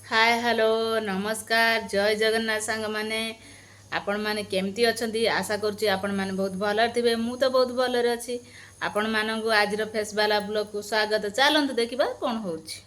Hi hello नमस्कार जय जगन्नाथ सांग माने आपण माने केमती अछंती आशा करूची आपण माने बहुत भलर थिबे मु तो बहुत भलर अछि आपण मानंगु आजिर फेस वाला ब्लॉग को स्वागत चलंतु देखिबा कोन होउची।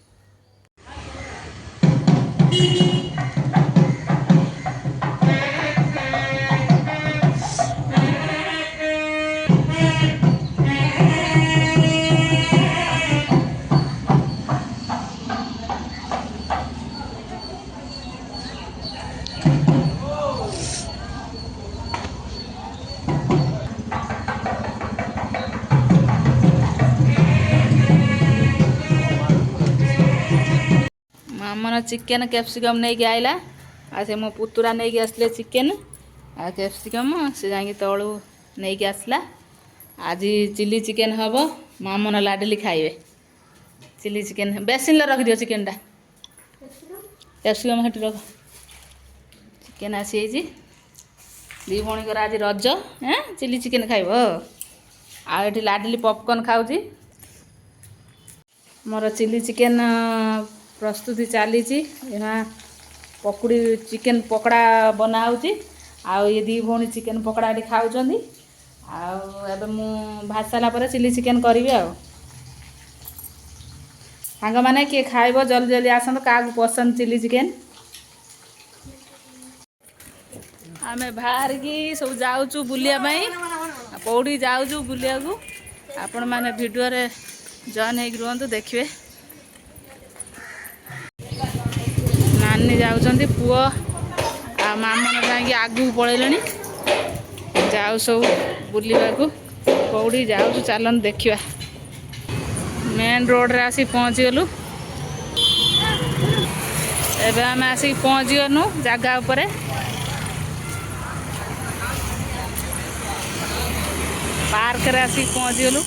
मामन चिकेन कैप्सिकम नहीं के आइला आ से मो पुतुरा नहीं के आसले चिकेन आ कैप्सिकम से जाके तळु नहीं के आसला। आज चिली चिकेन हब मामन लाडली खाइबे चिली चिकेन बेसिन ला रख दियो चिकेन टा कैप्सिकम हट रख चिकेन आसी जी दी भणी कर आज रज हैं चिली चिकेन खाइब आ एठी लाडली पॉपकॉर्न खाउजी मोर चिली चिकेन प्रस्तुति चली यहाँ पकुड़ी चिकेन पकड़ा बना होची आ ये दी भणी चिकेन पकड़ा ये खाऊँ आबे मु भात सारा पर चिली चिकेन करी सांग माने किए खाइब जल्दी जल्दी आसत क्या पसंद चिली चिकेन आमे बाहर की सब जाऊँ बुलिया कौड़ी जाऊँ बुलिया को आपण मैंने वीडियो रे जॉइन हो रुहतु देखिए नानी जाऊँ पुओ आ मामन जाकि आगू पलैले जाऊ सब बुलवा को कौड़ी जाऊँ चलन देखा मेन रोड रे आसी पहुँची गलु एबे आम आसिक पहुँची गनु जगह उपरे पार्क रे आसिक पहुँची गलु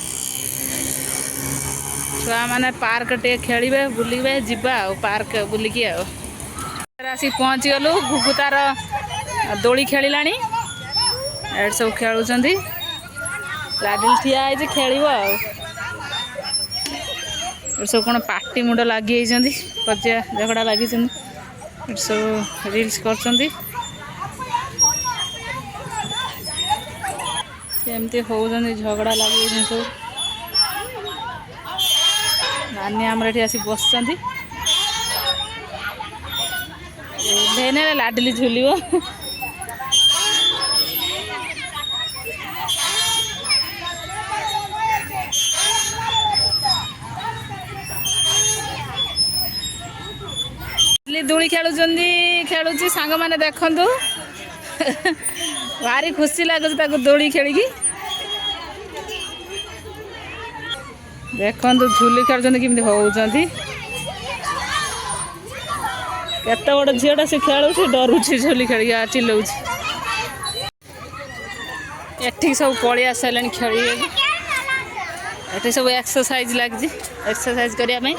छुआ माने पार्क टे खेलिबे बुलिबे जिबा आ पार्क बुलिकी आसी पहुँची गलु गुगु तार दोली खेलानी एड सब खेलुचंदी लाडिल ठिया है खेल सब कौन पार्टी मुंड लगी कचिया झगड़ा लगी सब रील्स करमती होती झगड़ा लगी सब नानी आमर ये आसी बस लाडली झुलिव दूली खेलुची सांग मैंने देखु भारी खुशी लगुच दोली खेलिकी देखु झुली खेलुं किमती होती केते बड़ झीटा से खेलुची डरुची झुली खेल चिल्लाऊँ एठी सब पलि आसारे खेल ये सब एक्सरसाइज लगी एक्सरसाइज करने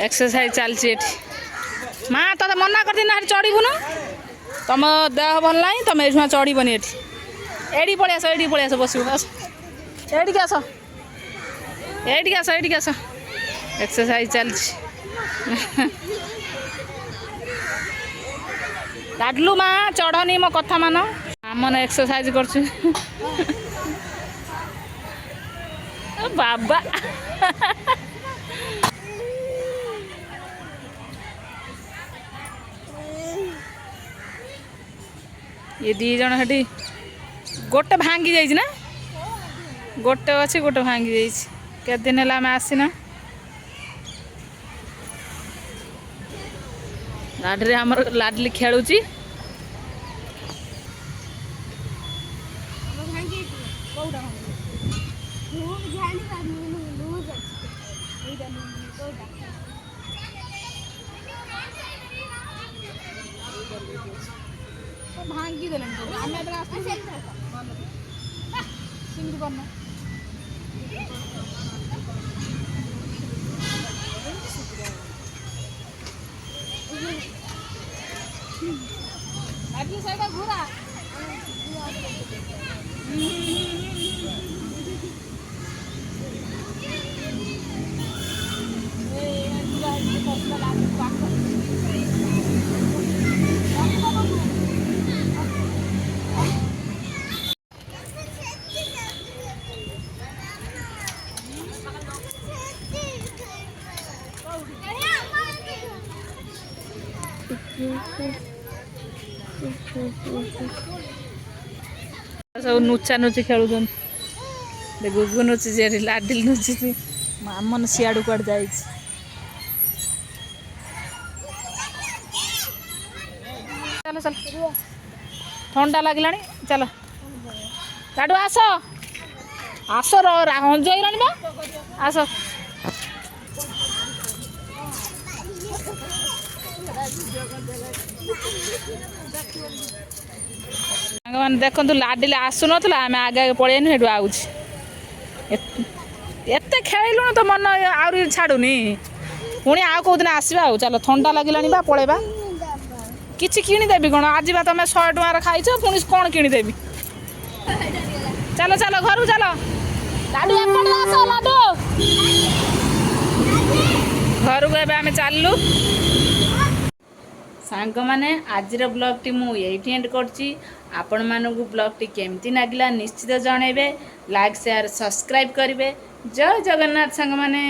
एक्सरसाइज चलती माँ तो मना कर ना चढ़बुन तुम देह भल ना तुम ये चढ़बन ये पलि आस ये पलि आस बस ये आस ये आस ये आस एक्सरसाइज चलती लाडलू माँ चढ़नी मो कथा मान आमन एक्सरसाइज कर बाबा ये दी जन हटी गोटे भांगी जाइए ना गोटे अच्छी गोटे भांगी जाइए के दिन है आम आसीना लाडली आमर लाडली खेलुची भांगी देले आमे एबे आसे सिंगि बन्ना आदि साइड घुरा सब नुचा नुची खेलुछन गुगु नुची जे लाडिल नुची मामन सियाड़ू कड़ जाई चलो चल ठंडा लगलानी चलो लाडू आस आस हंज बा आस मैंने देखु लाडिले आसु नाला आम आगे आगे पलैनु हेटू आउछ एत खेलुन तो मन आहरी छाड़ुनी पुणी आउ कौ दिन आसवा चलो ठंडा लगलानी बा पलैबा किछि किदेबी कौन आज बा तुम 100 टकर खाइछ पुणी कौन किदेबी चलो चलो घर चलो लाडू आस लाडू घर को आम चलू सांग मैंने आज ब्लॉग टी मुझे एंड करची आपण मानू ब्लॉग टी केमती लगला निश्चित जनइबे लाइक शेयर सब्सक्राइब करेंगे जय जगन्नाथ सांग मैंने।